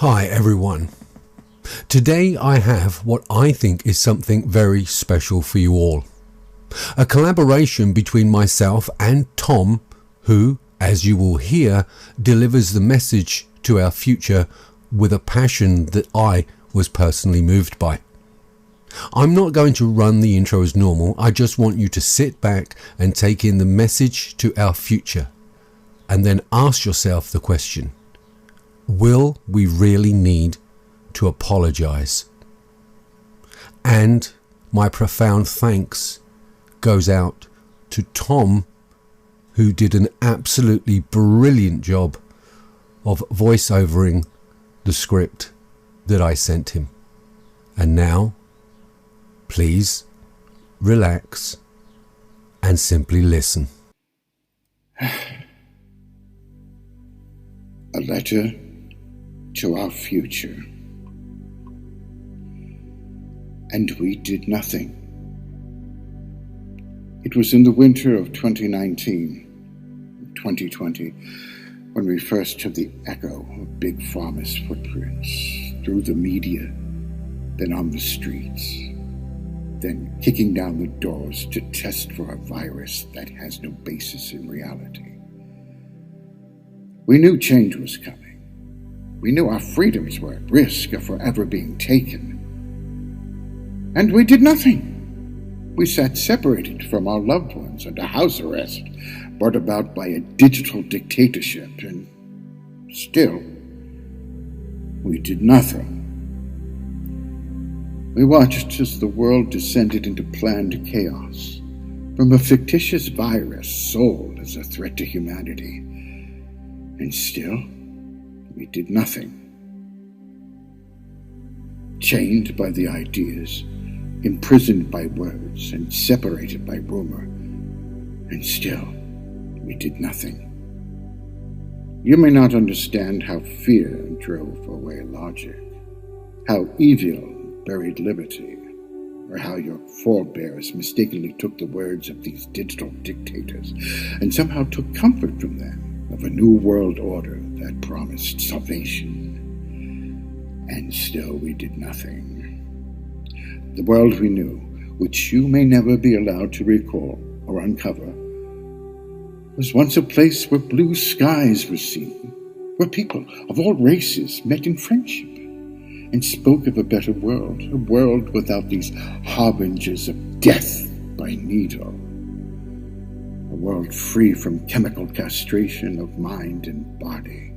Hi everyone. Today I have what I think is something very special for you all. A collaboration between myself and Tom, who, as you will hear, delivers the message to our future with a passion that I was personally moved by. I'm not going to run the intro as normal. I just want you to sit back and take in the message to our future, and then ask yourself the question: will we really need to apologize? And my profound thanks goes out to Tom, who did an absolutely brilliant job of voice-overing the script that I sent him. And now, please relax and simply listen. A letter to our future. And we did nothing. It was in the winter of 2020, when we first heard the echo of Big Pharma's footprints through the media, then on the streets, then kicking down the doors to test for a virus that has no basis in reality. We knew change was coming. We knew our freedoms were at risk of forever being taken. And we did nothing. We sat separated from our loved ones under house arrest, brought about by a digital dictatorship, and still, we did nothing. We watched as the world descended into planned chaos, from a fictitious virus sold as a threat to humanity. And still, we did nothing. Chained by the ideas, imprisoned by words, and separated by rumor, and still, we did nothing. You may not understand how fear drove away logic, how evil buried liberty, or how your forebears mistakenly took the words of these digital dictators and somehow took comfort from them, of a new world order that promised salvation. And still we did nothing. The world we knew, which you may never be allowed to recall or uncover, was once a place where blue skies were seen, where people of all races met in friendship and spoke of a better world, a world without these harbingers of death by needle. A world free from chemical castration of mind and body.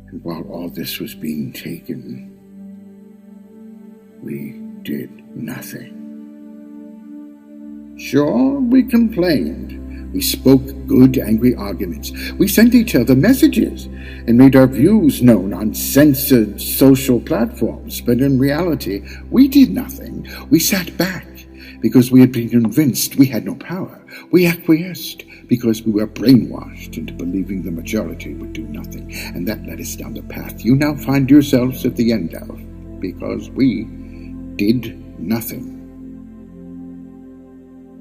And while all this was being taken, we did nothing. Sure, we complained. We spoke good, angry arguments. We sent each other messages and made our views known on censored social platforms. But in reality, we did nothing. We sat back because we had been convinced we had no power. We acquiesced because we were brainwashed into believing the majority would do nothing. And that led us down the path you now find yourselves at the end of, because we did nothing.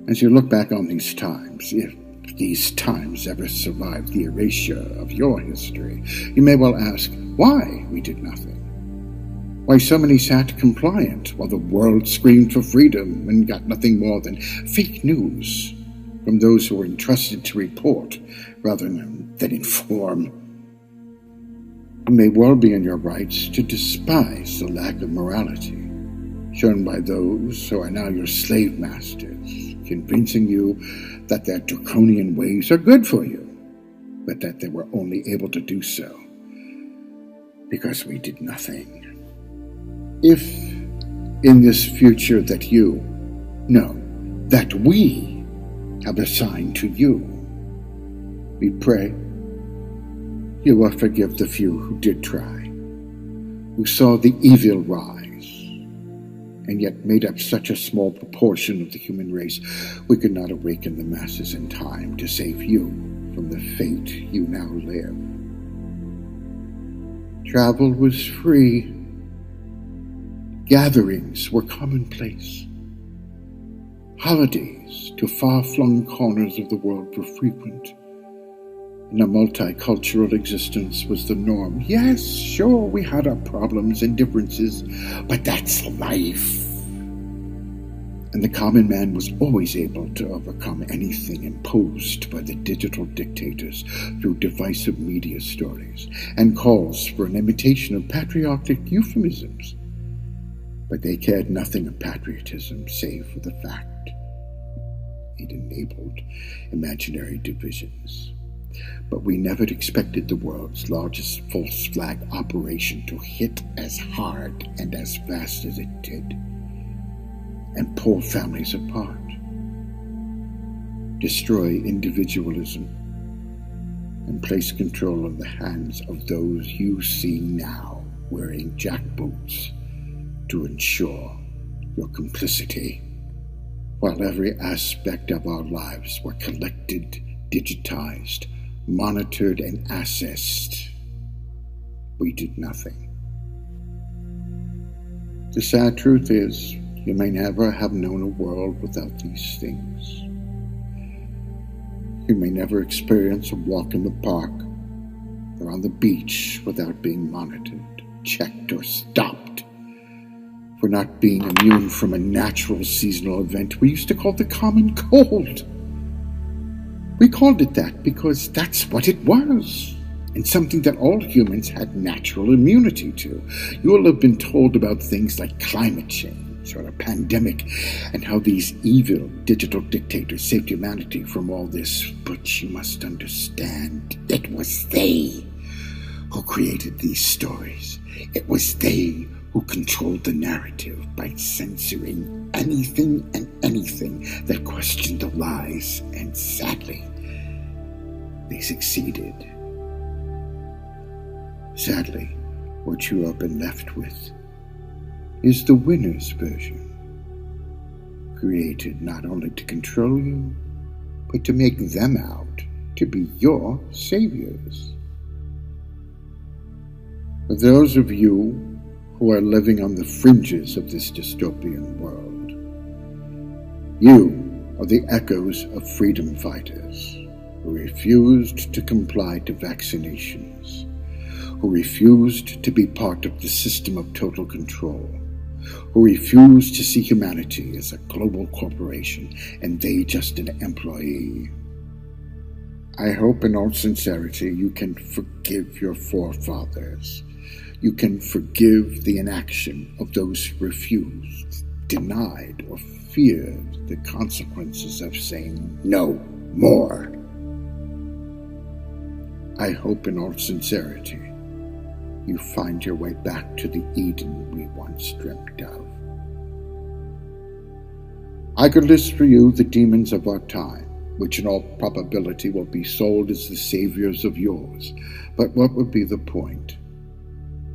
As you look back on these times, if these times ever survive the erasure of your history, you may well ask why we did nothing. Why so many sat compliant while the world screamed for freedom and got nothing more than fake news from those who were entrusted to report rather than inform. You may well be in your rights to despise the lack of morality shown by those who are now your slave masters, convincing you that their draconian ways are good for you, but that they were only able to do so because we did nothing. If in this future that you, no, that we have assigned to you, we pray you will forgive the few who did try, who saw the evil rise, and yet made up such a small proportion of the human race, we could not awaken the masses in time to save you from the fate you now live. Travel was free. Gatherings were commonplace. Holidays to far-flung corners of the world were frequent. and a multicultural existence was the norm. Yes, sure, we had our problems and differences, but that's life. And the common man was always able to overcome anything imposed by the digital dictators through divisive media stories and calls for an imitation of patriotic euphemisms. But they cared nothing of patriotism save for the fact it enabled imaginary divisions. But we never expected the world's largest false flag operation to hit as hard and as fast as it did, and pull families apart, destroy individualism, and place control in the hands of those you see now wearing jackboots to ensure your complicity, while every aspect of our lives were collected, digitized, monitored, and assessed. We did nothing. The sad truth is, you may never have known a world without these things. You may never experience a walk in the park or on the beach without being monitored, checked, or stopped for not being immune from a natural seasonal event we used to call the common cold. We called it that because that's what it was, and something that all humans had natural immunity to. You will have been told about things like climate change or a pandemic and how these evil digital dictators saved humanity from all this, but you must understand, it was they who created these stories. It was they who controlled the narrative by censoring anything and anything that questioned the lies, and sadly, they succeeded. Sadly, what you have been left with is the winner's version, created not only to control you, but to make them out to be your saviors. For those of you who are living on the fringes of this dystopian world, you are the echoes of freedom fighters who refused to comply to vaccinations, who refused to be part of the system of total control, who refused to see humanity as a global corporation and they just an employee. I hope in all sincerity you can forgive your forefathers. You can forgive the inaction of those who refused, denied, or feared the consequences of saying no more. I hope in all sincerity you find your way back to the Eden we once dreamt of. I could list for you the demons of our time, which in all probability will be sold as the saviors of yours, but what would be the point?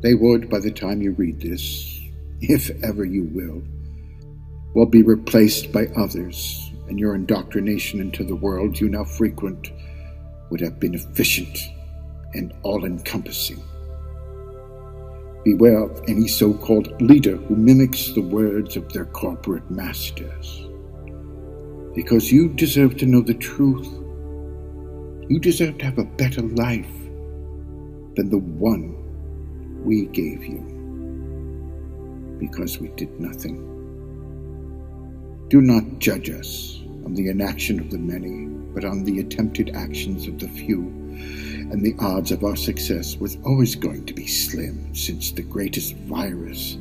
They would, by the time you read this, if ever you will be replaced by others, and your indoctrination into the world you now frequent would have been efficient and all-encompassing. Beware of any so-called leader who mimics the words of their corporate masters, because you deserve to know the truth. You deserve to have a better life than the one we gave you, because we did nothing. Do not judge us on the inaction of the many, but on the attempted actions of the few, and the odds of our success was always going to be slim, since the greatest virus,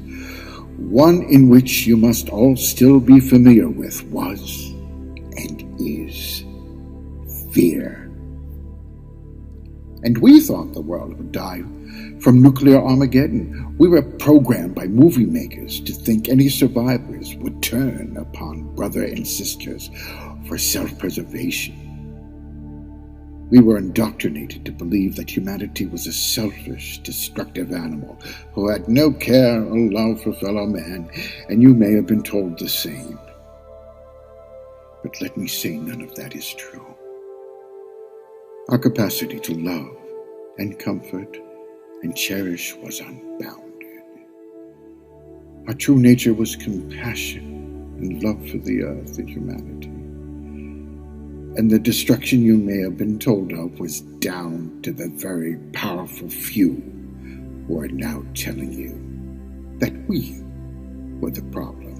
one in which you must all still be familiar with, was and is fear. And we thought the world would die from nuclear Armageddon. We were programmed by movie makers to think any survivors would turn upon brother and sisters for self-preservation. We were indoctrinated to believe that humanity was a selfish, destructive animal who had no care or love for fellow man, and you may have been told the same. But let me say none of that is true. Our capacity to love and comfort and cherish was unbounded. Our true nature was compassion and love for the earth and humanity. and the destruction you may have been told of was down to the very powerful few who are now telling you that we were the problem.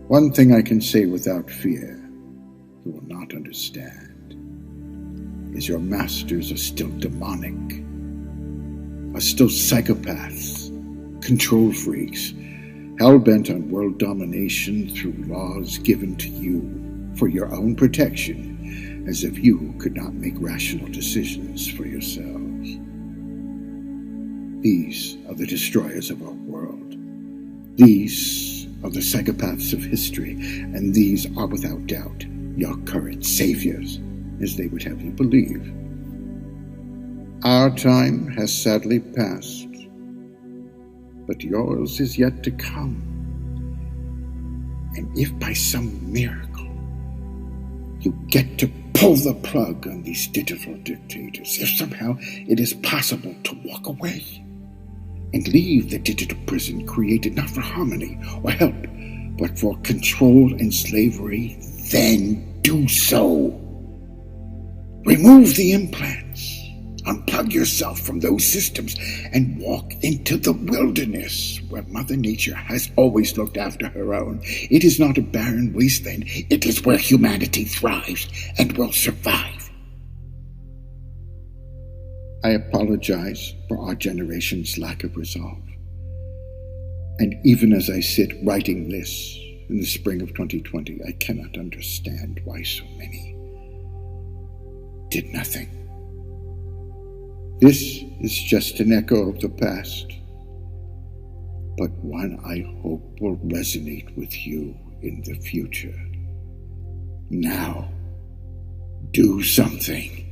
One thing I can say without fear, you will not understand, is your masters are still demonic, are still psychopaths, control freaks, hell-bent on world domination through laws given to you for your own protection, as if you could not make rational decisions for yourselves. These are the destroyers of our world. These are the psychopaths of history, and these are without doubt your current saviors, as they would have you believe. Our time has sadly passed, but yours is yet to come. And if by some miracle you get to pull the plug on these digital dictators, if somehow it is possible to walk away and leave the digital prison created not for harmony or help, but for control and slavery, then do so. Remove the implants. Unplug yourself from those systems and walk into the wilderness where Mother Nature has always looked after her own. It is not a barren wasteland. It is where humanity thrives and will survive. I apologize for our generation's lack of resolve. And even as I sit writing this in the spring of 2020, I cannot understand why so many did nothing. This is just an echo of the past, but one I hope will resonate with you in the future. Now, do something.